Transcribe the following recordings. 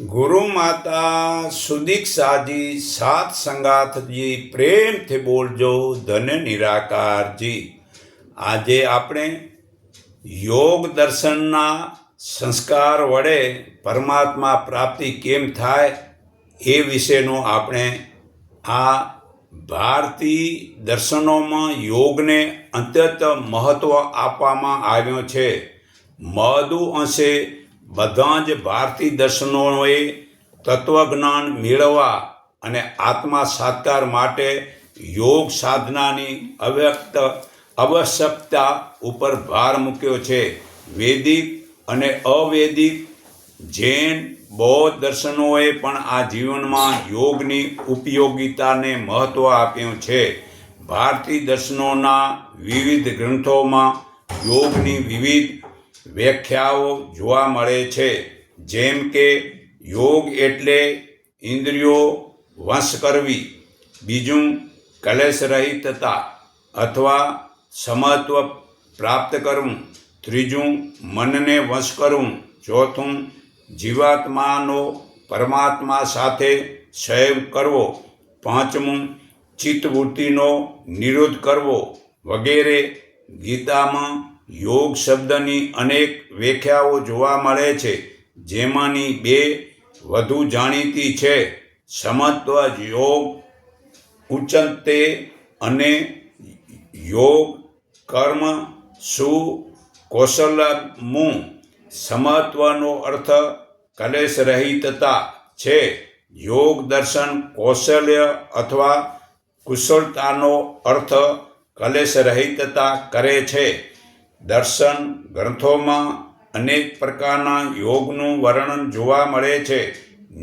गुरु माता सुदीक्षा जी सात संगात जी प्रेम थे बोलजो धन्य निराकार जी। આજે આપણે યોગ દર્શનના સંસ્કાર વડે પરમાત્મા પ્રાપ્તિ કેમ થાય એ વિશેનો આપણે આ ભારતીય દર્શનોમાં યોગને અત્યંત મહત્ત્વ આપવામાં આવ્યો છે। મહદુ અંશે બધા જ ભારતીય દર્શનોએ તત્વજ્ઞાન મેળવવા અને આત્મા સાક્ષાત્કાર માટે યોગ સાધનાની આવશ્યકતા ઉપર ભાર મૂક્યો છે। વૈદિક અને અવૈદિક જૈન બૌદ્ધ દર્શનોએ પણ આ જીવનમાં યોગની ઉપયોગિતાને મહત્ત્વ આપ્યું છે। ભારતીય દર્શનોના વિવિધ ગ્રંથોમાં યોગની વિવિધ વ્યાખ્યાઓ જોવા મળે છે, જેમ કે યોગ એટલે ઇન્દ્રિયો વશ કરવી, બીજું કલેશ રહિતતા અથવા સમત્વ પ્રાપ્ત કરવું, ત્રીજું મનને વશ કરવું, ચોથું જીવાત્માનો પરમાત્મા સાથે સહયોગ કરવો, પાંચમું ચિત્તવૃત્તિનો નિરોધ કરવો વગેરે। ગીતામાં યોગ શબ્દની અનેક વ્યાખ્યાઓ જોવા મળે છે, જેમાંની બે વધુ જાણીતી છે, સમત્વ યોગ ઉચ્ચતે અને યોગ કર્મ સુ કૌશલમું। સમત્વનો અર્થ કલેશ રહિતતા છે। યોગ દર્શન કૌશલ્ય અથવા કુશળતાનો અર્થ કલેશ રહિતતા કરે છે। દર્શન ગ્રંથોમાં અનેક પ્રકારના યોગનું વર્ણન જોવા મળે છે।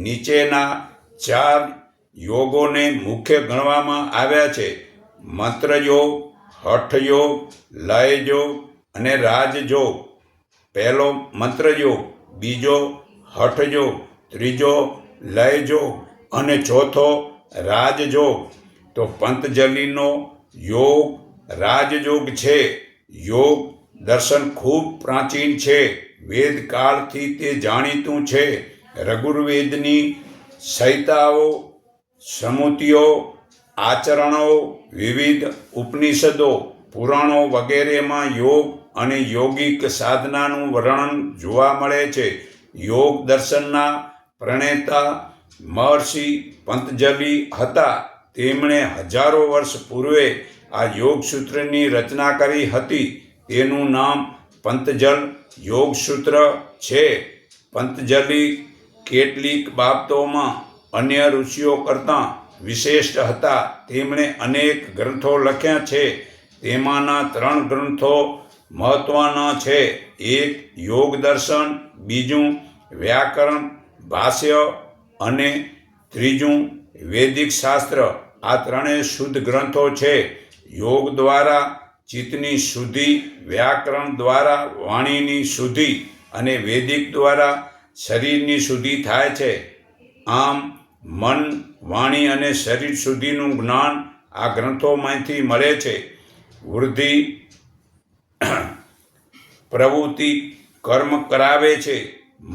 નીચેના ચાર યોગોને મુખ્ય ગણવામાં આવ્યા છે: મંત્રયોગ, હઠયોગ, લયયોગ અને રાજયોગ। પહેલો મંત્રયોગ, બીજો હઠયોગ, ત્રીજો લયયોગ અને ચોથો રાજયોગ। તો પતંજલિનો યોગ રાજયોગ છે। યોગ દર્શન ખૂબ પ્રાચીન છે, વેદકાળથી તે જાણીતું છે। ઋગ્વેદની સંહિતાઓ, સ્મૃતિઓ, આચરણો, વિવિધ ઉપનિષદો, પુરાણો વગેરેમાં યોગ અને યોગિક સાધનાનું વર્ણન જોવા મળે છે। યોગ દર્શનના પ્રણેતા મહર્ષિ પતંજલિ હતા। તેમણે હજારો વર્ષ પૂર્વે આ યોગસૂત્રની રચના કરી હતી। તેનું નામ પતંજલ યોગસૂત્ર છે। પતંજલિ કેટલીક બાબતોમાં અન્ય ઋષિઓ કરતાં વિશિષ્ટ હતા। તેમણે અનેક ગ્રંથો લખ્યા છે। તેમાંના 3 ગ્રંથો મહત્વના છે: એક યોગ દર્શન, બીજું વ્યાકરણ ભાષ્ય અને ત્રીજું વૈદિક શાસ્ત્ર। આ ત્રણેય શુદ્ધ ગ્રંથો છે। યોગ દ્વારા ચિત્તની શુદ્ધિ, વ્યાકરણ દ્વારા વાણીની શુદ્ધિ અને વૈદિક દ્વારા શરીરની શુદ્ધિ થાય છે। આમ મન, વાણી અને શરીર શુદ્ધિનું જ્ઞાન આ ગ્રંથોમાંથી મળે છે। વૃદ્ધિ પ્રવૃત્તિ કર્મ કરાવે છે।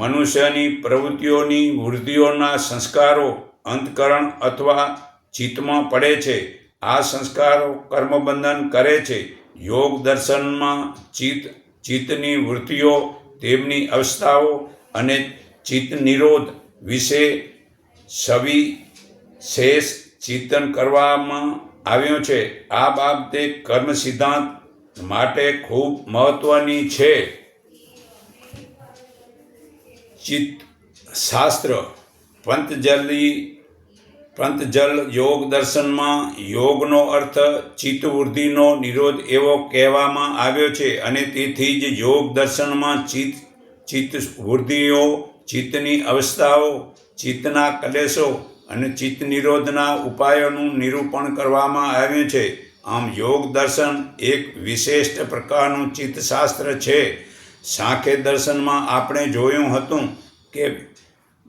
મનુષ્યની પ્રવૃત્તિઓની વૃદ્ધિઓના સંસ્કારો અંતઃકરણ અથવા ચિત્તમાં પડે છે। આ સંસ્કારો કર્મબંધન કરે છે। યોગ દર્શનમાં ચિત્તની વૃત્તિઓ, તેમની અવસ્થાઓ અને ચિત્ત નિરોધ વિશે સવિશેષ ચિંતન કરવામાં આવ્યું છે। આ બાબતે કર્મ સિદ્ધાંત માટે ખૂબ મહત્વની છે। ચિત્ત શાસ્ત્ર પતંજલ યોગ દર્શનમાં યોગનો અર્થ ચિત્તવૃત્તિનો નિરોધ એવો કહેવામાં આવ્યો છે, અને તેથી જ યોગ દર્શનમાં ચિત્તવૃત્તિઓ, ચિત્તની અવસ્થાઓ, ચિત્તના કલેશો અને ચિત્ત નિરોધના ઉપાયોનું નિરૂપણ કરવામાં આવ્યું છે। આમ યોગ દર્શન એક વિશિષ્ટ પ્રકારનું ચિત્તશાસ્ત્ર છે। સાંખ્ય દર્શનમાં આપણે જોયું હતું કે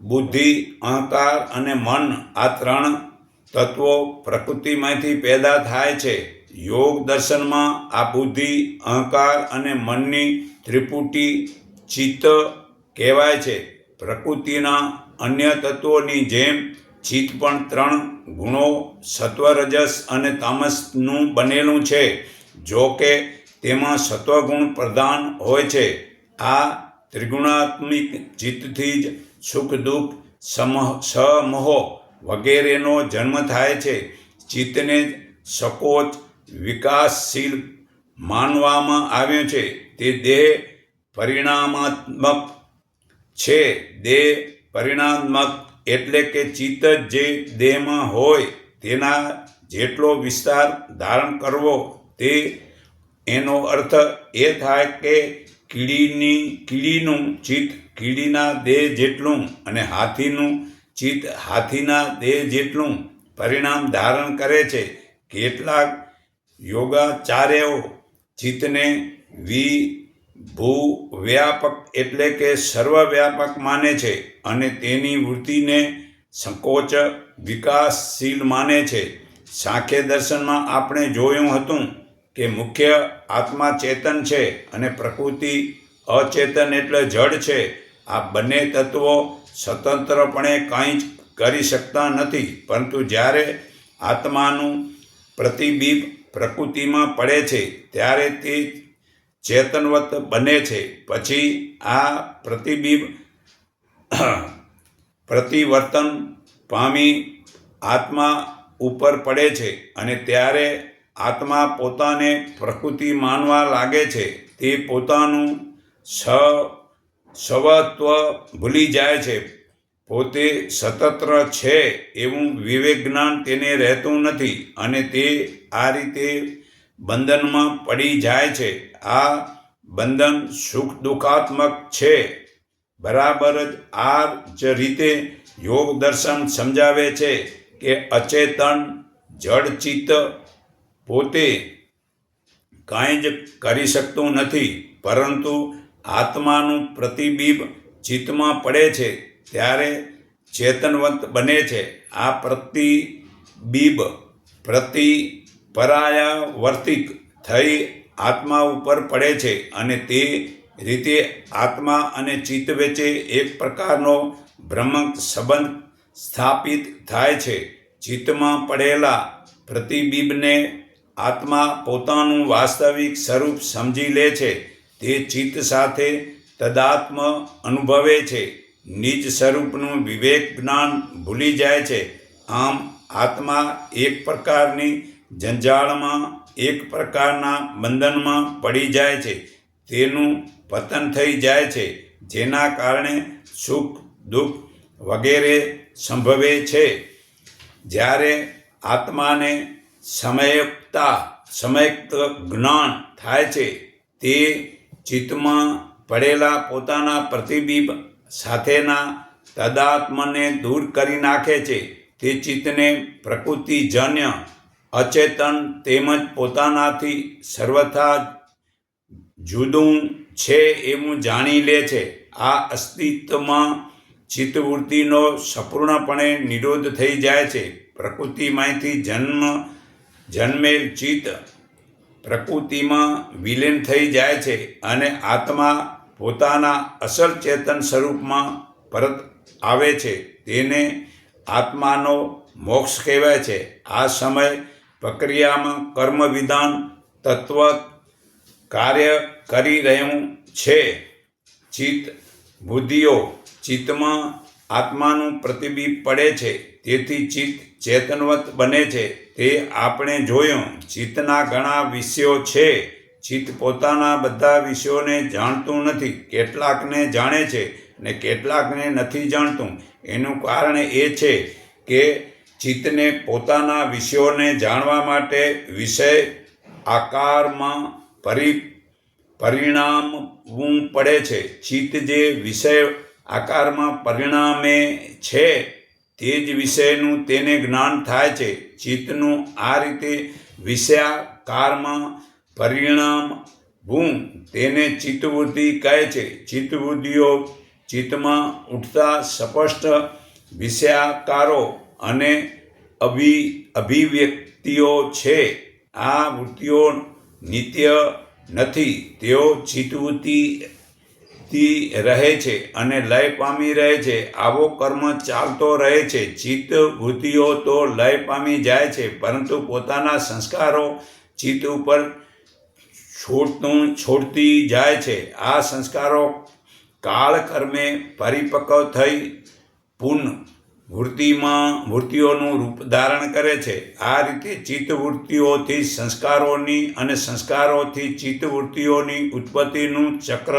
બુદ્ધિ, અહંકાર અને મન આ 3 તત્વો પ્રકૃતિમાંથી પેદા થાય છે। યોગ દર્શનમાં આ બુદ્ધિ, અહંકાર અને મનની ત્રિપુટી ચિત્ત કહેવાય છે। પ્રકૃતિના અન્ય તત્વોની જેમ ચિત્ત પણ 3 ગુણો સત્વ, રજસ અને તામસનું બનેલું છે. જો કે તેમાં સત્વગુણ પ્રધાન હોય છે. આ ત્રિગુણાત્મિક ચિત્તથી જ સુખ, દુઃખ, સમોહ વગેરેનો જન્મ થાય છે. ચિત્તને સકોચ, વિકાસશીલ માનવામાં આવ્યું છે. તે દેહ પરિણામાત્મક છે. દેહ પરિણામાત્મક એટલે કે ચિત્ત જે દેહમાં હોય તેના જેટલો વિસ્તાર ધારણ કરવો તે એનો અર્થ એ થાય કે કીડીનું ચિત્ત કીડીના દેહ જેટલું અને હાથીનું ચિત્ત હાથીના દેહ જેટલું પરિણામ ધારણ કરે છે. કેટલાક યોગાચાર્યો ચિત્તને વિભુવ્યાપક એટલે કે સર્વવ્યાપક માને છે અને તેની વૃત્તિને સંકોચ, વિકાસશીલ માને છે. સાંખ્ય દર્શનમાં આપણે જોયું હતું કે મુખ્ય આત્મા ચેતન છે અને પ્રકૃતિ અચેતન એટલે જડ છે. આ બંને તત્વો સ્વતંત્રપણે કંઈ જ કરી શકતા નથી, પરંતુ જ્યારે આત્માનું પ્રતિબિંબ પ્રકૃતિમાં પડે છે ત્યારે તે ચેતનવત બને છે. પછી આ પ્રતિબિંબ પરિવર્તન પામી આત્મા ઉપર પડે છે અને ત્યારે આત્મા પોતાને પ્રકૃતિ માનવા લાગે છે. તે પોતાનું સ્વત્વ ભૂલી જાય છે. પોતે સ્વતંત્ર છે એવું વિવેક જ્ઞાન તેને રહેતું નથી અને તે આ રીતે બંધનમાં પડી જાય છે. આ બંધન સુખ દુઃખાત્મક છે. બરાબર આ જ રીતે યોગ દર્શન સમજાવે છે કે અચેતન જડ ચિત્ત પોતે કાંઈ જ કરી શકતું નથી, પરંતુ આત્માનું પ્રતિબિંબ ચિત્તમાં પડે છે ત્યારે ચેતનવંત બને છે. આ પ્રતિબિંબ પરાયાવર્તિક થઈ આત્મા ઉપર પડે છે અને તે રીતે આત્મા અને ચિત્ત વચ્ચે એક પ્રકારનો ભ્રમક સંબંધ સ્થાપિત થાય છે. ચિત્તમાં પડેલા પ્રતિબિંબને આત્મા પોતાનું વાસ્તવિક સ્વરૂપ સમજી લે છે. તે ચિત્ત સાથે તદાત્મ અનુભવે છે. નિજ સ્વરૂપનું વિવેક જ્ઞાન ભૂલી જાય છે. આમ આત્મા એક પ્રકારની જંજાળમાં, એક પ્રકારના બંધનમાં પડી જાય છે. તેનું પતન થઈ જાય છે, જેના કારણે સુખ, દુઃખ વગેરે સંભવે છે. જ્યારે આત્માને સમ્યક્ જ્ઞાન થાય છે, તે ચિત્તમાં પડેલા પોતાના પ્રતિબિંબ સાથેના તદાત્મને દૂર કરી નાખે છે. તે ચિત્તને પ્રકૃતિજન્ય, અચેતન તેમજ પોતાનાથી સર્વથા જુદું છે એવું જાણી લે છે. આ અસ્તિત્વમાં ચિત્તવૃત્તિનો સંપૂર્ણપણે નિરોધ થઈ જાય છે. પ્રકૃતિમાંથી જન્મેલ ચિત્ત પ્રકૃતિમાં વિલીન થઈ જાય છે અને આત્મા પોતાના અસલ ચેતન સ્વરૂપમાં પરત આવે છે. તેને આત્માનો મોક્ષ કહેવાય છે. આ સમય પ્રક્રિયામાં કર્મ વિધાન તત્વ કાર્ય કરી રહ્યું છે. ચિત્ત બુદ્ધિઓ ચિત્તમાં આત્માનું પ્રતિબિંબ પડે છે, તેથી ચિત્ત ચેતનવત બને છે. તે આપણે જોયું. ચિત્તના ઘણા વિષયો છે. ચિત્ત પોતાના બધા વિષયોને જાણતું નથી. કેટલાકને જાણે છે ને કેટલાકને નથી જાણતું. એનું કારણ એ છે કે ચિત્તને પોતાના વિષયોને જાણવા માટે વિષય આકારમાં પરિણામવું પડે છે. ચિત્ત જે વિષય આકારમાં પરિણામે છે તે જ વિષયનું તેને જ્ઞાન થાય છે. ચિત્તનું આ રીતે વિષયાકારમાં પરિણામવું તેને ચિત્તવૃત્તિ કહે છે. ચિત્તવૃત્તિઓ ચિત્તમાં ઉઠતા સ્પષ્ટ વિષયાકારો અને અભિવ્યક્તિઓ છે. આ વૃત્તિઓ નિત્ય નથી. તેઓ ચિત્તવૃત્તિ થી રહે છે અને લય પામી રહે છે. આવો કર્મ ચાલતો રહે છે. ચિત્ત વૃત્તિઓ તો લય પામી જાય છે, પરંતુ પોતાના સંસ્કારો ચિત્ત ઉપર છોડતી જાય છે. આ સંસ્કારો કાળકર્મે પરિપક્વ થઈ પૂર્ણ વૃત્તિઓનું રૂપ ધારણ કરે છે. આ રીતે ચિત્તવૃત્તિઓથી સંસ્કારોની અને સંસ્કારોથી ચિત્તવૃત્તિઓની ઉત્પત્તિનું ચક્ર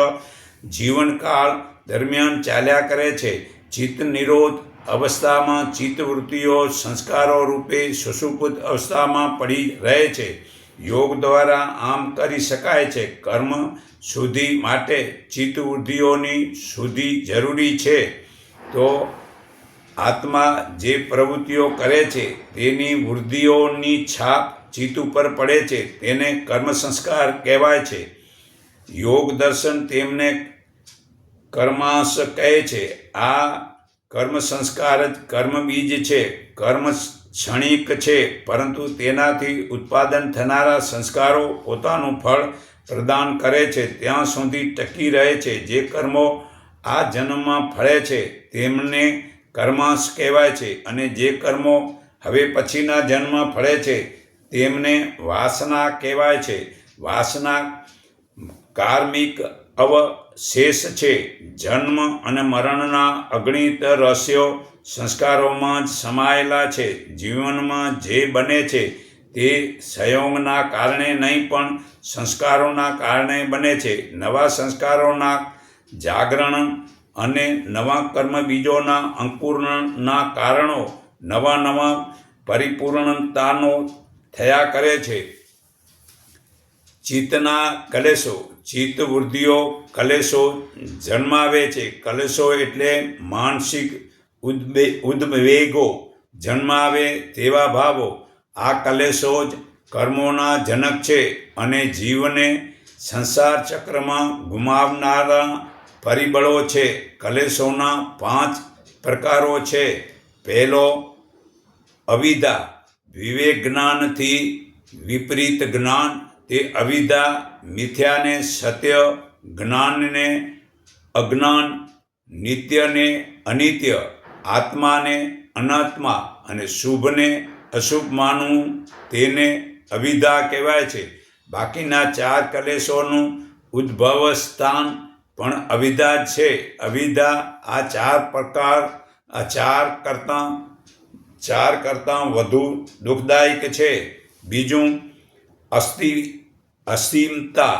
જીવનકાળ દરમિયાન ચાલ્યા કરે છે. ચિત્ત નિરોધ અવસ્થામાં ચિત્તવૃત્તિઓ સંસ્કારો રૂપે સુષુપ્ત અવસ્થામાં પડી રહે છે. યોગ દ્વારા આમ કરી શકાય છે. કર્મ શુદ્ધિ માટે ચિત્તવૃત્તિઓની શુદ્ધિ જરૂરી છે. તો આત્મા જે પ્રવૃત્તિઓ કરે છે તેની વૃદ્ધિઓની છાપ ચિત્ત ઉપર પડે છે, તેને કર્મ સંસ્કાર કહેવાય છે. યોગ દર્શન તેમને કર્માંશ કહે છે. આ કર્મ સંસ્કાર જ કર્મ બીજ છે. કર્મ ક્ષણિક છે, પરંતુ તેનાથી ઉત્પાદન થનારા સંસ્કારો પોતાનું ફળ પ્રદાન કરે છે, ત્યાં સુધી ટકી રહે છે. જે કર્મો આ જન્મમાં ફળે છે તેમને કર્માંશ કહેવાય છે, અને જે કર્મો હવે પછીના જન્મમાં ફળે છે તેમને વાસના કહેવાય છે. વાસના કાર્મિક અવશેષ છે. જન્મ અને મરણના અગણિત રહસ્યો સંસ્કારોમાં જ સમાયેલા છે. જીવનમાં જે બને છે તે સંયોગના કારણે નહીં, પણ સંસ્કારોના કારણે બને છે. નવા સંસ્કારોના જાગરણ અને નવા કર્મ બીજોના અંકુરણના કારણો નવા પરિપૂર્ણતાનો થયા કરે છે. ચિત્તના કલેશો. ચિત્તવૃત્તિઓ કલેશો જન્માવે છે. કલેશો એટલે માનસિક ઉદ્વેગો જન્માવે તેવા ભાવો. આ કલેશો જ કર્મોના જનક છે અને જીવને સંસાર ચક્રમાં ગુમાવનારા પરિબળો છે. કલેશોના 5 પ્રકારો છે. પહેલો, અવિદ્યા. વિવેક જ્ઞાનથી વિપરીત જ્ઞાન. તે અવિદ્યા મિથ્યાને સત્ય, જ્ઞાનને અજ્ઞાન, નિત્યને અનિત્ય, આત્માને અનાત્મા અને શુભને અશુભ માનવું, તેને અવિદ્યા કહેવાય છે. બાકીના 4 કલેશોનું ઉદ્ભવ સ્થાન પણ અવિદ્યા જ છે. અવિદ્યા આ 4 કરતાં વધુ દુઃખદાયક છે. બીજું, અસીમતા.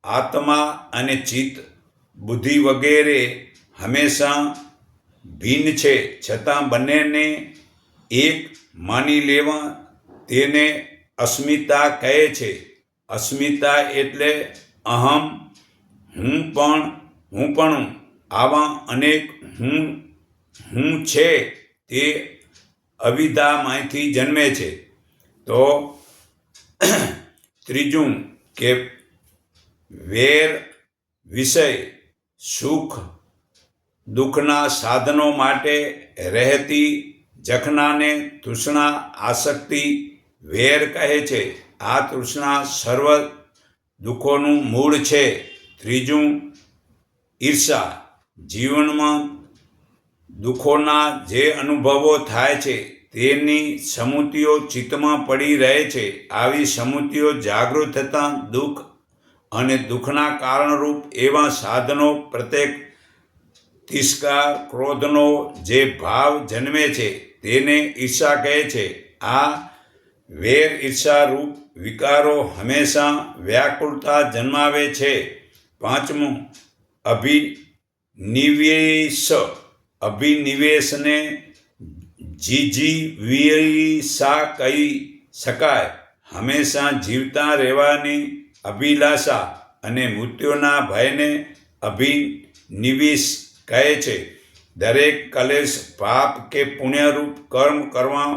આત્મા અને ચિત્ત, બુદ્ધિ વગેરે હંમેશા ભિન્ન છે, છતાં બંનેને એક માની લેવા, તેને અસ્મિતા કહે છે. અસ્મિતા એટલે અહમ, હું પણ આવા અનેક હું છે તે અવિદ્યામાંથી જન્મે છે. તો ત્રીજું કે વેર વિષય, સુખ દુઃખના સાધનો માટે રહેતી જખનાને તૃષ્ણા આસક્તિ વેર કહે છે. આ તૃષ્ણા સર્વ દુઃખોનું મૂળ છે. ત્રીજું, ઈર્ષા. જીવનમાં દુઃખોના જે અનુભવો થાય છે તેની સમૃદ્ધિઓ ચિત્તમાં પડી રહે છે. આવી સમૃદ્ધિઓ જાગૃત થતાં દુઃખ અને દુઃખના કારણરૂપ એવા સાધનો પ્રત્યેક તિરસ્કાર, ક્રોધનો જે ભાવ જન્મે છે તેને ઈર્ષા કહે છે. આ વેર ઈર્ષા રૂપ વિકારો હંમેશા વ્યાકુળતા જન્માવે છે. પાંચમું, અભિનિવેશને જીજીવિષા કહી શકાય. હંમેશા જીવતા રહેવાની અભિલાષા અને મૃત્યુના ભયને અભિનિવેશ કહે છે. દરેક કલેશ પાપ કે પુણ્યરૂપ કર્મ કરવા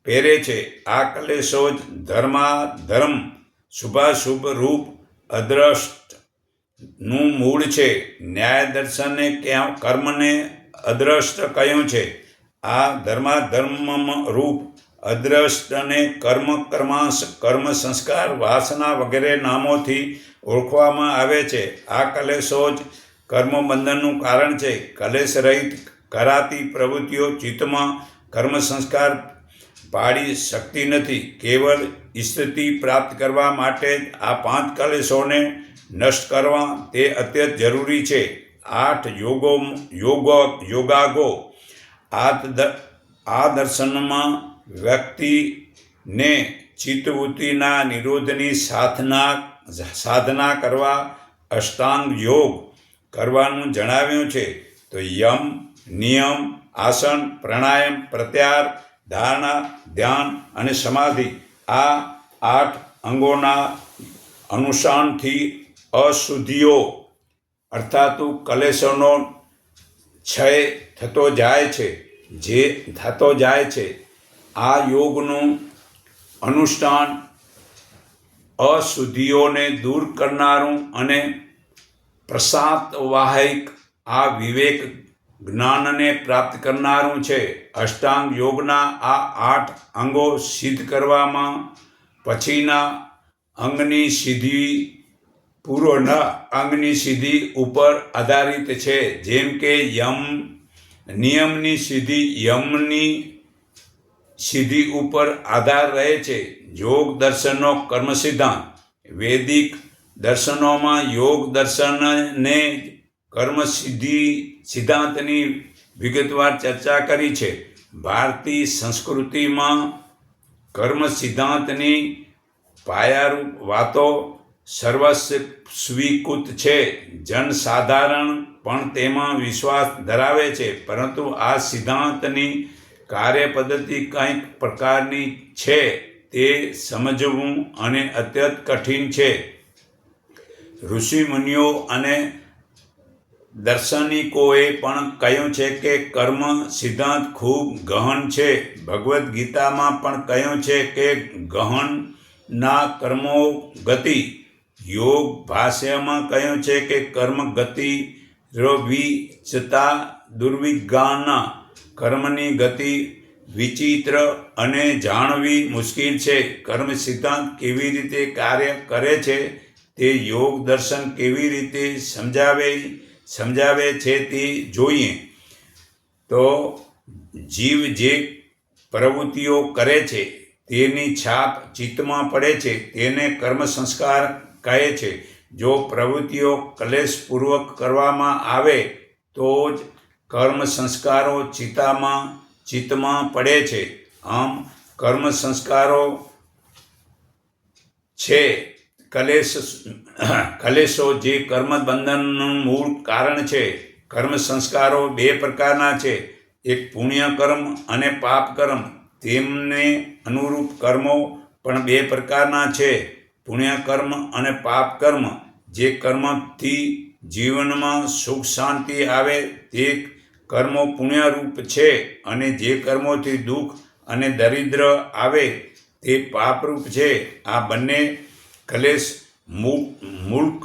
પ્રેરે છે. આ કલેશો જ ધર્માધર્મ, શુભાશુભ રૂપ અદ્રષ્ટનું મૂળ છે. ન્યાય દર્શને કર્મને અદ્રષ્ટ કહ્યું છે. આ ધર્માધર્મ રૂપ અદ્રષ્ટને કર્માંશ, કર્મ સંસ્કાર, વાસના વગેરે નામોથી ઓળખવામાં આવે છે. આ કલેશો જ કર્મબંધનનું કારણ છે. કલેશ રહિત કરાતી પ્રવૃત્તિઓ ચિત્તમાં કર્મ સંસ્કાર પાડી શકતી નથી. કેવળ સ્થિતિ પ્રાપ્ત કરવા માટે જ આ 5 કલેશોને નષ્ટ કરવા તે અત્યંત જરૂરી છે. 8 યોગાગો આ દર્શનમાં વ્યક્તિને ચિત્તવૃત્તિના નિરોધની સાધના કરવા અષ્ટાંગ યોગ કરવાનું જણાવ્યું છે. તો યમ, નિયમ, આસન, પ્રાણાયામ, પ્રત્યાહાર, ધારણા, ધ્યાન અને સમાધિ આ 8 અંગોના અનુષ્ઠાનથી અશુદ્ધિઓ અર્થાત કલેશોનો ક્ષય થતો જાય છે. આ યોગનું અનુષ્ઠાન અશુદ્ધિઓને દૂર કરનારું અને પ્રસાદવાહક આ વિવેક જ્ઞાનને પ્રાપ્ત કરનારું છે. અષ્ટાંગ યોગના આ 8 અંગો સિદ્ધ કરવામાં પછીના અંગની સિદ્ધિ પૂર્વના અંગની સિદ્ધિ ઉપર આધારિત છે. જેમ કે નિયમની સિદ્ધિ યમની સિદ્ધિ ઉપર આધાર રહે છે. યોગ દર્શનનો કર્મ સિદ્ધાંત વૈદિક દર્શનોમાં યોગ દર્શનને કર્મ સિદ્ધાંતની વિગતવાર ચર્ચા કરી છે. ભારતીય સંસ્કૃતિમાં કર્મ સિદ્ધાંતની પાયારૂપ વાતો સર્વસ્વીકૃત છે. જનસાધારણ પણ તેમાં વિશ્વાસ ધરાવે છે. પરંતુ આ સિદ્ધાંતની કાર્યપદ્ધતિ કંઈક પ્રકારની છે તે સમજવું અને અત્યંત કઠિન છે. ઋષિમુનિઓ અને દાર્શનિકોએ પણ કહ્યું છે કે કર્મ સિદ્ધાંત ખૂબ ગહન છે. ભગવદ્ ગીતામાં પણ કહ્યું છે કે ગહનના કર્મો ગતિ. યોગ ભાષ્યમાં કહ્યું છે કે કર્મ ગતિ વિચિતા દુર્વિજ્ઞાના. કર્મની ગતિ વિચિત્ર અને જાણવી મુશ્કેલ છે. કર્મ સિદ્ધાંત કેવી રીતે કાર્ય કરે છે તે યોગ દર્શન કેવી રીતે સમજાવે છે તે જોઈએ. તો જીવ જે પ્રવૃત્તિઓ કરે છે તેની છાપ ચિત્તમાં પડે છે તેને કર્મ સંસ્કાર કહે છે. જો પ્રવૃત્તિઓ કલેશપૂર્વક કરવામાં આવે તો જ કર્મ સંસ્કારો ચિત્તમાં પડે છે. આમ કર્મ સંસ્કારો છે કલેશો જે કર્મ બંધનનું મૂળ કારણ છે. કર્મ સંસ્કારો 2 પ્રકારના છે. એક પુણ્ય કર્મ અને પાપ કર્મ. તેમને અનુરૂપ કર્મો પણ 2 પ્રકારના છે. પુણ્ય કર્મ અને પાપ કર્મ. જે કર્મથી જીવનમાં સુખ શાંતિ આવે તે કર્મો પુણ્યરૂપ છે અને જે કર્મોથી દુઃખ અને દરિદ્ર આવે તે પાપરૂપ છે. આ બંને કલેશ મૂલક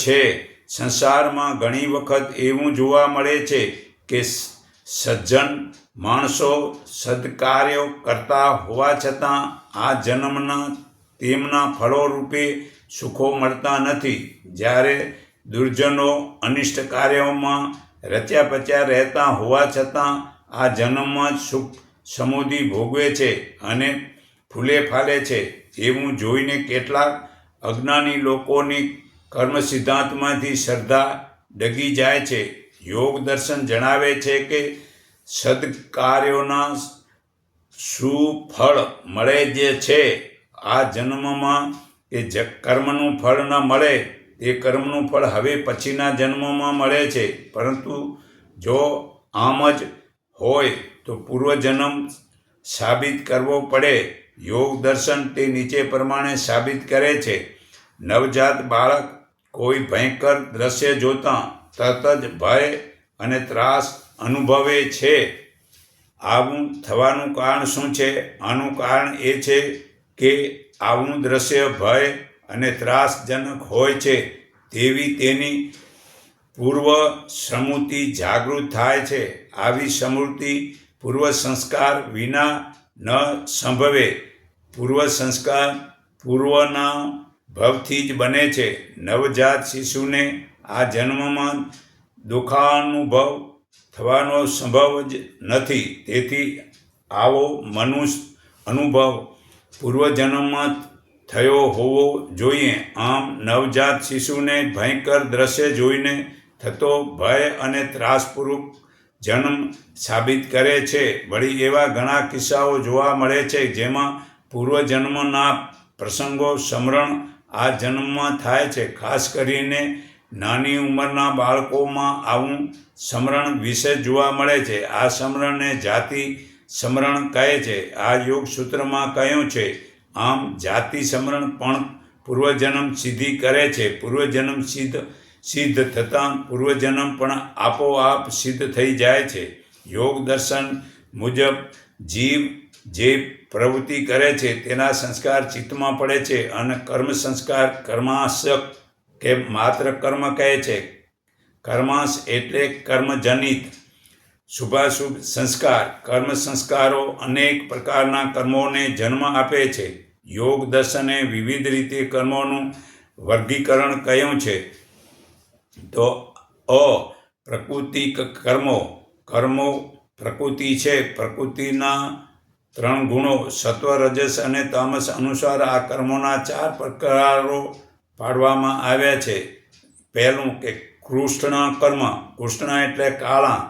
છે. સંસારમાં ઘણી વખત એવું જોવા મળે છે કે સજ્જન માણસો સદકાર્યો કરતા હોવા છતાં આ જન્મના તેમના ફળો રૂપે સુખો મળતા નથી. જ્યારે દુર્જનો અનિષ્ટ કાર્યોમાં રચ્યા પચ્યા રહેતા હોવા છતાં આ જન્મમાં સુખ સમૃદ્ધિ ભોગવે છે અને ફૂલે ફાલે છે. એવું જોઈને કેટલાક અજ્ઞાની લોકોની કર્મ સિદ્ધાંતમાંથી શ્રદ્ધા ડગી જાય છે. યોગ દર્શન જણાવે છે કે સદકાર્યોના સુફળ મળે જે છે. આ જન્મમાં એ કર્મનું ફળ ન મળે તે કર્મનું ફળ હવે પછીના જન્મમાં મળે છે. પરંતુ જો આમ જ હોય તો પૂર્વજન્મ સાબિત કરવો પડે. યોગ દર્શન તે નીચે પ્રમાણે સાબિત કરે છે. નવજાત બાળક કોઈ ભયંકર દ્રશ્ય જોતાં તરત જ ભય અને ત્રાસ અનુભવે છે. આવું થવાનું કારણ શું છે? આનું કારણ એ છે કે આવું દ્રશ્ય ભય અને ત્રાસજનક હોય છે તેવી તેની પૂર્વ સ્મૃતિ જાગૃત થાય છે. આવી સ્મૃતિ પૂર્વ સંસ્કાર વિના ન સંભવે. પૂર્વ સંસ્કાર પૂર્વના ભવથી જ બને છે. નવજાત શિશુને આ જન્મમાં દુઃખાનુભવ થવાનો સંભવ જ નથી. તેથી આવો મનુષ્ય અનુભવ પૂર્વજન્મમાં થયો હોવો જોઈએ. આમ નવજાત શિશુને ભયંકર દ્રશ્ય જોઈને થતો ભય અને ત્રાસપૂર્વક જન્મ સાબિત કરે છે. વળી એવા ઘણા કિસ્સાઓ જોવા મળે છે જેમાં પૂર્વજન્મના પ્રસંગો સ્મરણ આ જન્મમાં થાય છે. ખાસ કરીને નાની ઉંમરના બાળકોમાં આવું સ્મરણ વિશેષ જોવા મળે છે. આ સ્મરણને જાતિ સ્મરણ કહે છે. આ યોગ સૂત્રમાં કહ્યું છે. આમ જાતિ સ્મરણ પણ પૂર્વજન્મ સિદ્ધિ કરે છે. પૂર્વજન્મ સિદ્ધ થતાં પૂર્વજન્મ પણ આપોઆપ સિદ્ધ થઈ જાય છે. યોગ દર્શન મુજબ જીવ જે પ્રવૃત્તિ કરે છે તેના સંસ્કાર ચિત્તમાં પડે છે અને કર્મ સંસ્કાર કર્માશક કે માત્ર કર્મ કહે છે. કર્માંશ એટલે કર્મજનિત શુભાશુભ સંસ્કાર. કર્મ સંસ્કારો અનેક પ્રકારના કર્મોને જન્મ આપે છે. યોગ દર્શને વિવિધ રીતે કર્મોનું વર્ગીકરણ કહ્યું છે. તો પ્રકૃતિક કર્મો પ્રકૃતિ છે. પ્રકૃતિના 3 ગુણો સત્વ, રજસ અને તામસ અનુસાર આ કર્મોના 4 પ્રકારો પાડવામાં આવ્યા છે. પહેલું કે કૃષ્ણ કર્મ. કૃષ્ણ એટલે કાળા.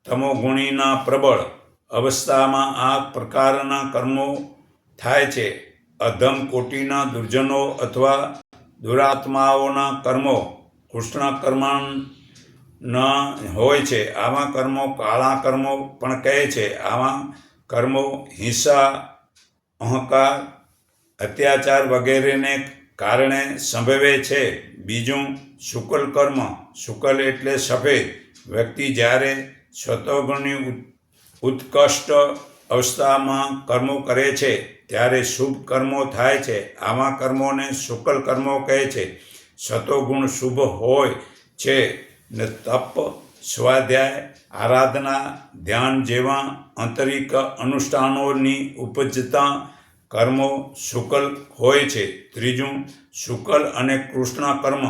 તમોગુણીના પ્રબળ અવસ્થામાં આ પ્રકારના કર્મો થાય છે. અધમ કોટીના દુર્જનો અથવા દુરાત્માઓના કર્મો કૃષ્ણ કર્મના હોય છે. આવા કર્મો કાળા કર્મો પણ કહે છે. આવા કર્મો હિંસા, અહંકાર, અત્યાચાર વગેરેને કારણે સંભવે છે. બીજું શુકલ કર્મ. શુકલ એટલે સફેદ. વ્યક્તિ જ્યારે સત્વગુણની ઉત્કૃષ્ટ અવસ્થામાં કર્મો કરે છે ત્યારે શુભ કર્મો થાય છે. આવા કર્મોને શુકલ કર્મો કહે છે. સત્વગુણ શુભ હોય છે ને તપ, સ્વાધ્યાય, આરાધના, ધ્યાન જેવા આંતરિક અનુષ્ઠાનોની ઉપજતા કર્મો શુકલ હોય છે. ત્રીજું શુકલ અને કૃષ્ણ કર્મ.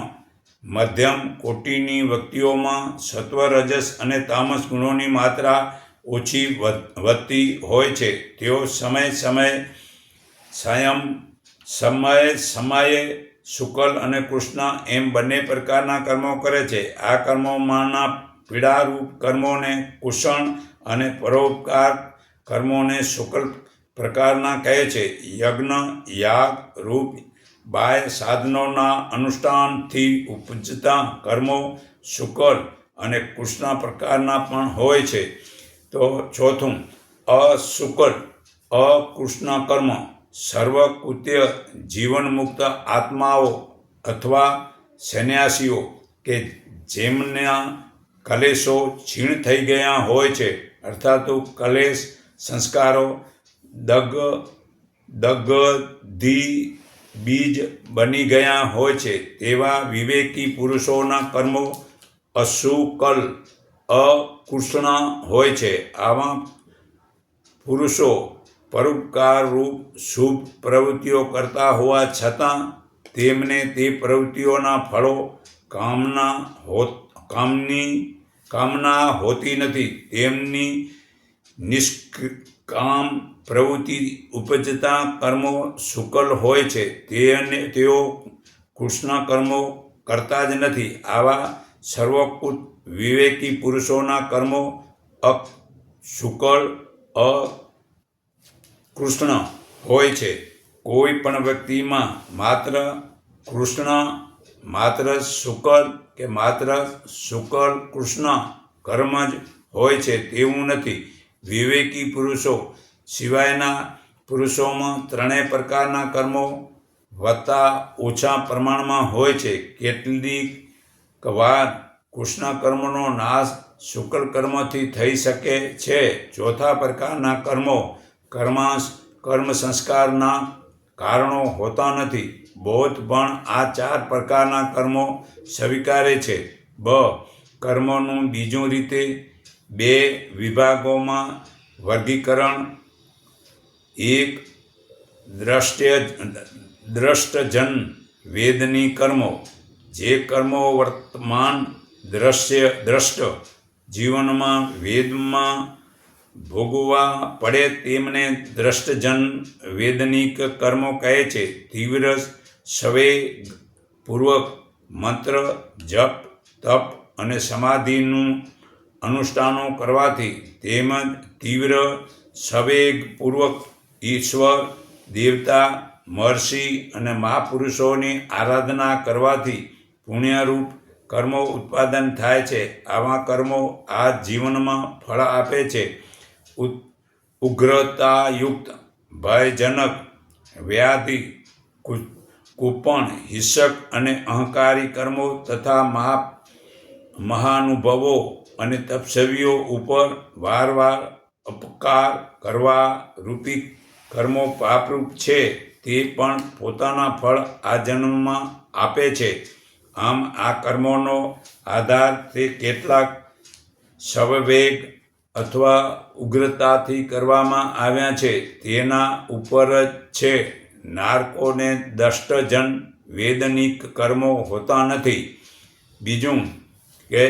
મધ્યમ કોટીની વ્યક્તિઓમાં સત્વ, રજસ અને તામસ ગુણોની માત્રા ઓછી વધતી હોય છે. તેઓ સમયે શુકલ અને કૃષ્ણ એમ બંને પ્રકારના કર્મો કરે છે. આ કર્મોમાંના પીડારૂપ કર્મોને કુષણ અને પરોપકાર કર્મોને શુકલ પ્રકારના કહે છે. યજ્ઞ, યાગ રૂપ બાહ્ય સાધનોના અનુષ્ઠાનથી ઉપજતા કર્મો શુકલ અને કૃષ્ણ પ્રકારના પણ હોય છે. તો ચોથું અશુકલ અકૃષ્ણ કર્મ. સર્વકૃત્ય જીવનમુક્ત આત્માઓ અથવા સંન્યાસીઓ કે જેમના કલેશો છીણ થઈ ગયા હોય છે, અર્થાત કલેશ સંસ્કારો દગધી બીજ બની ગયા હોય છે, તેવા વિવેકી પુરુષોના કર્મો અશુકલ અકૃષ્ણ હોય છે. આવા પુરુષો પરોપકારરૂપ શુભ પ્રવૃત્તિઓ કરતા હોવા છતાં તેમને તે પ્રવૃત્તિઓના ફળો કામના હોતી નથી. તેમની નિષ્કામ પ્રવૃત્તિ ઉપજતા કર્મો શુકલ હોય છે. તેઓ કૃષ્ણ કર્મો કરતા જ નથી. આવા સર્વકૃત વિવેકી પુરુષોના કર્મો શુકલ અકૃષ્ણ હોય છે. કોઈ પણ વ્યક્તિમાં માત્ર કૃષ્ણ, માત્ર શુકલ કે માત્ર શુકલ કૃષ્ણ કર્મ જ હોય છે તેવું નથી. વિવેકી પુરુષો સિવાયના પુરુષોમાં 3 પ્રકારના કર્મો વત્તા ઓછા પ્રમાણમાં હોય છે. કેટલીક વાર કૃષ્ણ કર્મનો નાશ શુકલ કર્મથી થઈ શકે છે. ચોથા પ્રકારના કર્મો કર્મ સંસ્કારના કારણો હોતા નથી. બૌદ્ધ પણ આ 4 પ્રકારના કર્મો સ્વીકારે છે. કર્મોનું બીજું રીતે 2 વિભાગોમાં વર્ગીકરણ. એક અદ્રષ્ટજન વેદની કર્મો, જે કર્મો વર્તમાન દ્રષ્ટ જીવનમાં વેદમાં ભોગવવા પડે તેમને દ્રષ્ટજન વેદનિક કર્મો કહે છે. તીવ્ર સંવેગપૂર્વક મંત્ર જપ તપ અને સમાધિનું અનુષ્ઠાનો કરવાથી તેમજ તીવ્ર સંવેગપૂર્વક ઈશ્વર દેવતા મહર્ષિ અને મહાપુરુષોની આરાધના કરવાથી પુણ્યરૂપ કર્મો ઉત્પાદન થાય છે. આવા કર્મો આ જીવનમાં ફળ આપે છે. ઉગ્રતાયુક્ત ભયજનક વ્યાધિ કૂપણ હિંસક અને અહંકારી કર્મો તથા મહાનુભાવો અને તપસ્વીઓ ઉપર વારવાર અપકાર કરવા રૂપી કર્મો પાપરૂપ છે. તે પણ પોતાના ફળ આ જન્મમાં આપે છે. આમ આ કર્મોનો આધાર તે કેટલાક સંવેગ અથવા ઉગ્રતાથી કરવામાં આવ્યા છે તેના ઉપર જ છે. નારકોને દ્રષ્ટજન વેદનિક કર્મો હોતા નથી. બીજું કે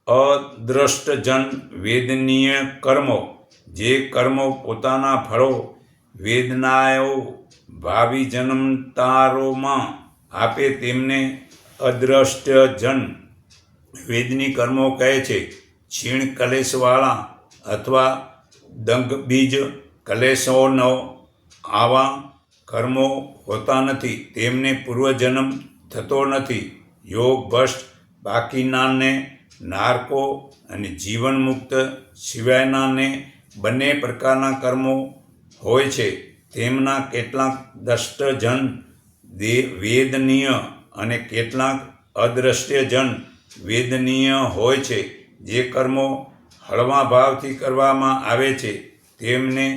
અદ્રષ્ટજન વેદનીય કર્મો, જે કર્મો પોતાના ફળો વેદનાઓ ભાવિ જન્મતારોમાં આપે તેમને અદ્રષ્ટજન વેદની કર્મો કહે છે. ક્ષીણ કલેશવાળા અથવા દંગબીજ કલેશોનો આવા કર્મો હોતા નથી. તેમને પૂર્વજન્મ થતો નથી. યોગ ભ્રષ્ટ બાકીનાને નારકો અને જીવનમુક્ત સિવાયનાને બંને પ્રકારના કર્મો હોય છે. તેમના કેટલાક દ્રષ્ટજન વેદનીય અને કેટલાક અદ્રષ્ટજન વેદનીય હોય છે. જે કર્મો હળવા ભાવથી કરવામાં આવે છે તેમને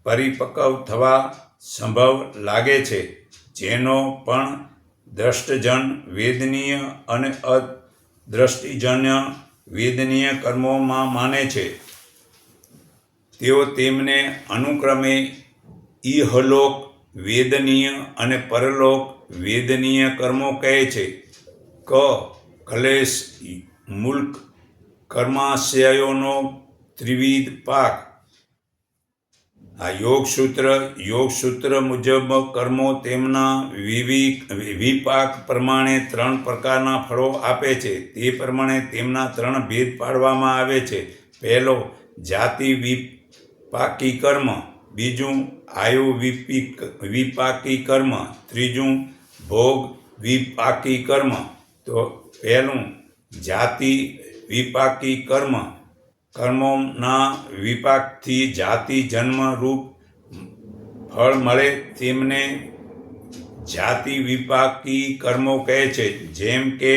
પરિપક્વ થવા સંભવ લાગે છે. જેનો પણ દ્રષ્ટજન વેદનીય અને અદ્રષ્ટજન્ય વેદનીય કર્મોમાં માને છે તેઓ તેમને અનુક્રમે ઇહલોક વેદનીય અને પરલોક વેદનીય કર્મો કહે છે. કલેશ મૂલક કર્માશયોનો ત્રિવિધ પાક. આ યોગસૂત્ર મુજબ કર્મો તેમના વિપાક પ્રમાણે 3 પ્રકારના ફળો આપે છે. તે પ્રમાણે તેમના 3 ભેદ પાડવામાં આવે છે. પહેલો જાતિ વિપાકી કર્મ, બીજું આયુ વિપાકી કર્મ, ત્રીજું ભોગ વિપાકી કર્મ. તો પહેલું જાતિ વિપાકી કર્મોના વિપાકથી જાતિ જન્મ રૂપ ફળ મળે તેમને જાતિ વિપાકી કર્મો કહે છે. જેમ કે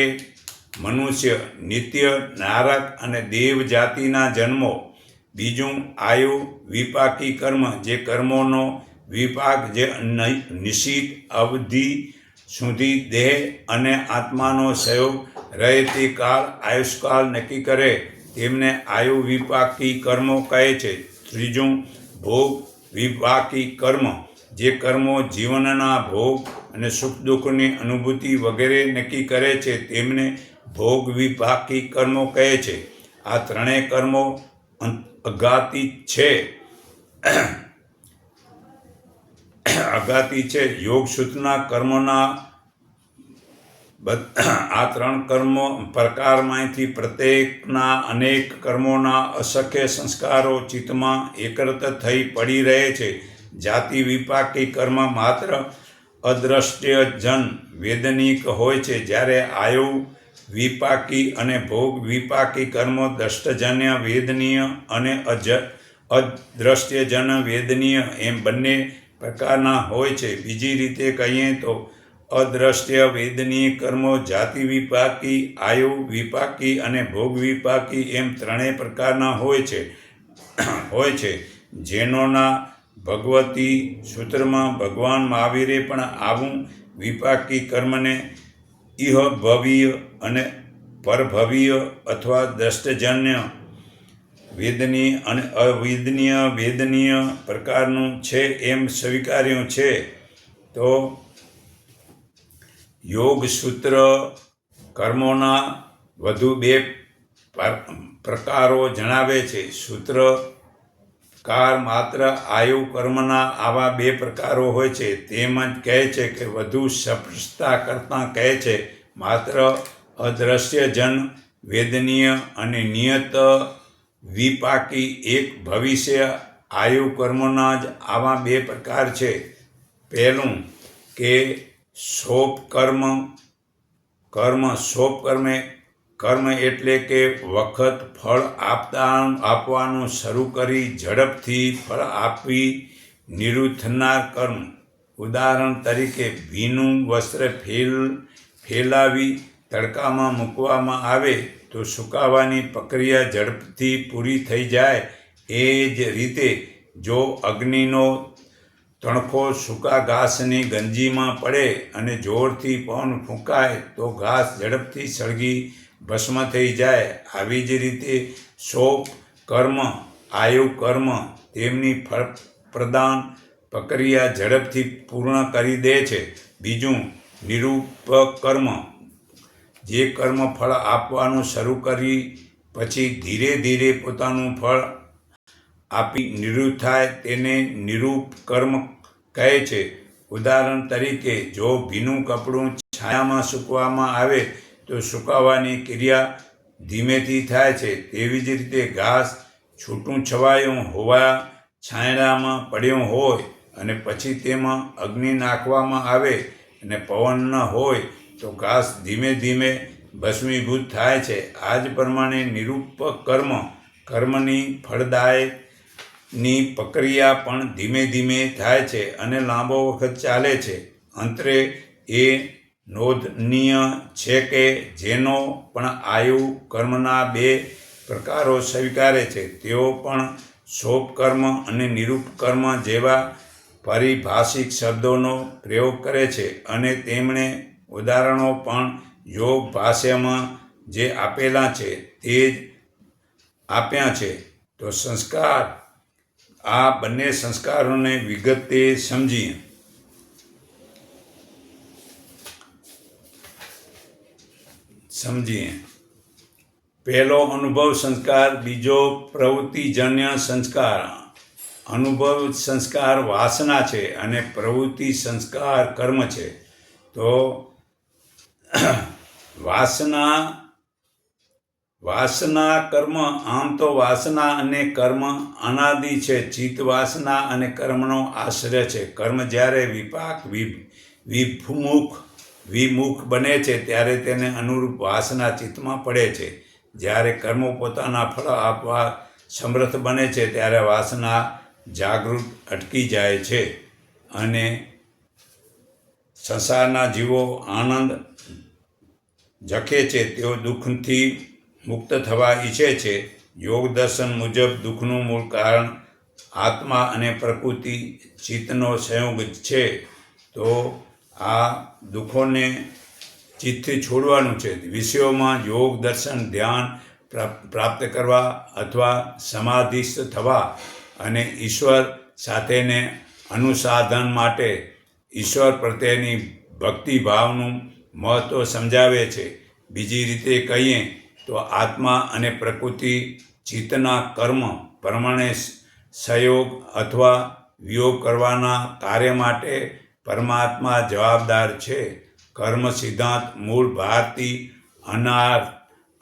મનુષ્ય, નિત્ય, નારક અને દેવ જાતિના જન્મો. બીજું આયુ વિપાકી કર્મ, જે કર્મોનો વિપાક જે નિશ્ચિત અવધિ સુધી દેહ અને આત્માનો સહયોગ રહે તે કાળ આયુષ્કાળ નક્કી કરે તેમને આયુ વિપાકી કર્મો કહે છે. ત્રીજું ભોગ વિપાકી કર્મ, જે કર્મો જીવનના ભોગ અને સુખ દુઃખની અનુભૂતિ વગેરે નક્કી કરે છે તેમને ભોગ વિપાકી કર્મો કહે છે. આ ત્રણેય કર્મો અઘાતી છે. યોગસૂત્રના કર્મોના આ 3 પ્રકારમાંથી પ્રત્યેકના અનેક કર્મોના અસંખ્ય સંસ્કારો ચિત્તમાં એકત્ર થઈ પડી રહે છે. જાતિ વિપાકી કર્મ માત્ર અદ્રષ્ટજન વેદનિક હોય છે, જ્યારે આયુ વિપાકી અને ભોગ વિપાકી કર્મો દ્રષ્ટજન્ય વેદનીય અને અદ્રષ્ટજન વેદનીય એમ બંને પ્રકારના હોય છે. બીજી રીતે કહીએ તો અદ્રષ્ટ્ય વેદનીય કર્મો જાતિ વિપાકી, આયુ વિપાકી અને ભોગ વિપાકી એમ 3 પ્રકારના હોય છે. જેનોના ભગવતી સૂત્રમાં ભગવાન મહાવીરે પણ આવું વિપાકી કર્મને ઇહભવીય અને પરભવીય અથવા દ્રષ્ટજન્ય વેદનીય અને વેદનીય પ્રકારનું છે એમ સ્વીકાર્યું છે. તો યોગ સૂત્ર કર્મોના વધુ બે પ્રકારો જણાવે છે. સૂત્રકાર માત્ર આયુ કર્મના આવા બે પ્રકારો હોય છે તેમજ કહે છે કે વધુ સ્પષ્ટતા કરતાં કહે છે માત્ર અદ્રશ્ય જન વેદનીય અને નિયત વિપાકી એક ભવિષ્ય આયુ કર્મોના જ આવા બે પ્રકાર છે. પહેલું કે શોભ કર્મ એટલે કે વખત ફળ આપવાનું શરૂ કરી ઝડપથી ફળ આપી નિવૃત્ત થનાર કર્મ. ઉદાહરણ તરીકે ભીનું વસ્ત્ર ફેલાવી તડકામાં મૂકવામાં આવે તો સુકાવાની પ્રક્રિયા ઝડપથી પૂરી થઈ જાય. એ જ રીતે જો અગ્નિનો તણખો સૂકા ઘાસની ગંજીમાં પડે અને જોરથી પવન ફૂંકાય તો ઘાસ ઝડપથી સળગી ભસ્મ થઈ જાય. આવી જ રીતે શોભ કર્મ આયુ કર્મ તેમની ફળપ્રદાન પ્રક્રિયા ઝડપથી પૂર્ણ કરી દે છે. બીજું નિરૂપક કર્મ, જે કર્મ ફળ આપવાનું શરૂ કરી પછી ધીરે ધીરે પોતાનું ફળ આપી નિવૃત્ત થાય તેને નિરૂપ કર્મ કહે છે. ઉદાહરણ તરીકે જો ભીનું કપડું છાયામાં સૂકવવામાં આવે તો સુકાવાની ક્રિયા ધીમેથી થાય છે. તેવી જ રીતે ઘાસ છૂટું છવાયું હોવા છાંયડામાં પડ્યું હોય અને પછી તેમાં અગ્નિ નાખવામાં આવે અને પવન ન હોય તો ઘાસ ધીમે ધીમે ભસ્મીભૂત થાય છે. આ જ પ્રમાણે નિરૂપક કર્મની ફળદાયની પ્રક્રિયા પણ ધીમે ધીમે થાય છે અને લાંબો વખત ચાલે છે. અંતે એ નોંધનીય છે કે જેનો પણ આયુ કર્મના બે પ્રકારો સ્વીકારે છે તેઓ પણ શોભ કર્મ અને નિરૂપ કર્મ જેવા પારિભાષિક શબ્દોનો પ્રયોગ કરે છે અને તેમણે ઉદાહરણો પણ યોગ ભાષ્યમાં જે આપેલા છે તે જ આપ્યા છે. તો સંસ્કાર, આ બંને સંસ્કારોને વિગતે સમજીએ. પહેલો અનુભવ સંસ્કાર, બીજો પ્રવૃત્તિજન્ય સંસ્કાર. અનુભવ સંસ્કાર વાસના છે અને પ્રવૃત્તિ સંસ્કાર કર્મ છે. તો વાસના કર્મ, આમ તો વાસના અને કર્મ અનાદિ છે. ચિત્ત વાસના અને કર્મનો આશ્રય છે. કર્મ જ્યારે વિમુખ બને છે ત્યારે તેને અનુરૂપ વાસના ચિત્તમાં પડે છે. જ્યારે કર્મો પોતાના ફળ આપવા સમર્થ બને છે ત્યારે વાસના જાગૃત અટકી જાય છે અને સંસારના જીવો આનંદ ઝખે છે. તેઓ દુઃખથી મુક્ત થવા ઈચ્છે છે. યોગ દર્શન મુજબ દુઃખનું મૂળ કારણ આત્મા અને પ્રકૃતિ ચિત્તનો સંયોગ છે. તો આ દુઃખોને ચિત્તથી છોડવાનું છે. વિષયોમાં યોગ દર્શન ધ્યાન પ્રાપ્ત કરવા અથવા સમાધિસ્થ થવા અને ઈશ્વર સાથેને અનુસાધન માટે ઈશ્વર પ્રત્યેની ભક્તિભાવનું મહત્ત્વ સમજાવે છે. બીજી રીતે કહીએ તો આત્મા અને પ્રકૃતિ ચિત્તના કર્મ પ્રમાણે સહયોગ અથવા વિયોગ કરવાના કાર્ય માટે પરમાત્મા જવાબદાર છે. કર્મ સિદ્ધાંત મૂળ ભારતીય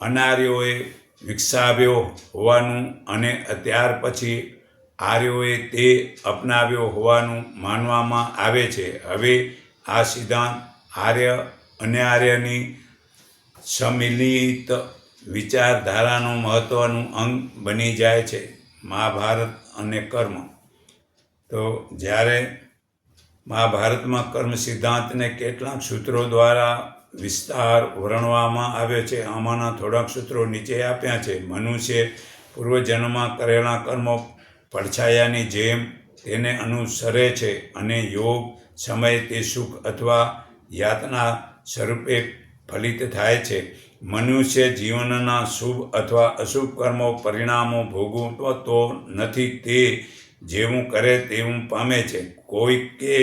અનાર્યોએ વિકસાવ્યો હોવાનું અને ત્યાર પછી આર્યોએ તે અપનાવ્યો હોવાનું માનવામાં આવે છે. હવે આ સિદ્ધાંત આર્ય અનાર્યની સમ્મિલિત વિચારધારાનું મહત્ત્વનું અંગ બની જાય છે. મહાભારત અને કર્મ. તો જ્યારે મહાભારતમાં કર્મ સિદ્ધાંતને કેટલાક સૂત્રો દ્વારા વિસ્તાર વર્ણવવામાં આવ્યો છે. આમાંના થોડાક સૂત્રો નીચે આપ્યા છે. મનુષ્ય પૂર્વજન્મમાં કરેલા કર્મો પડછાયાની જેમ તેને અનુસરે છે અને યોગ સમયે તે સુખ અથવા યાતના સ્વરૂપે ફલિત થાય છે. મનુષ્ય જીવનના શુભ અથવા અશુભ કર્મો પરિણામો ભોગવતો નથી. તે જેવું કરે તેવું પામે છે. કોઈકે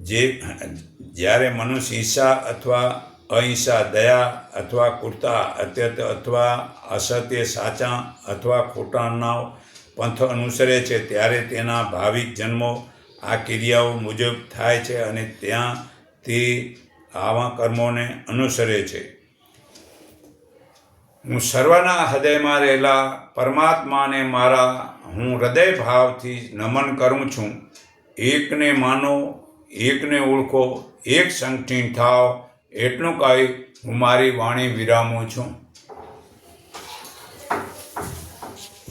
જ્યારે મનુષ્ય હિંસા અથવા અહિંસા, દયા અથવા કૃરતા, અત્યંત અથવા અસત્ય, સાચા અથવા ખોટાના પંથ અનુસરે છે, ત્યારે તેના ભાવિક જન્મો આ ક્રિયાઓ મુજબ થાય છે અને ત્યાં તે આવા કર્મોને અનુસરે છે. હું સર્વના હૃદયમાં રહેલા પરમાત્માને હું હૃદય ભાવથી નમન કરું છું. એકને માનો, એકને ઓળખો, એક સંગઠિત થાવ. એટલું કહી હું મારી વાણી વિરામું છું.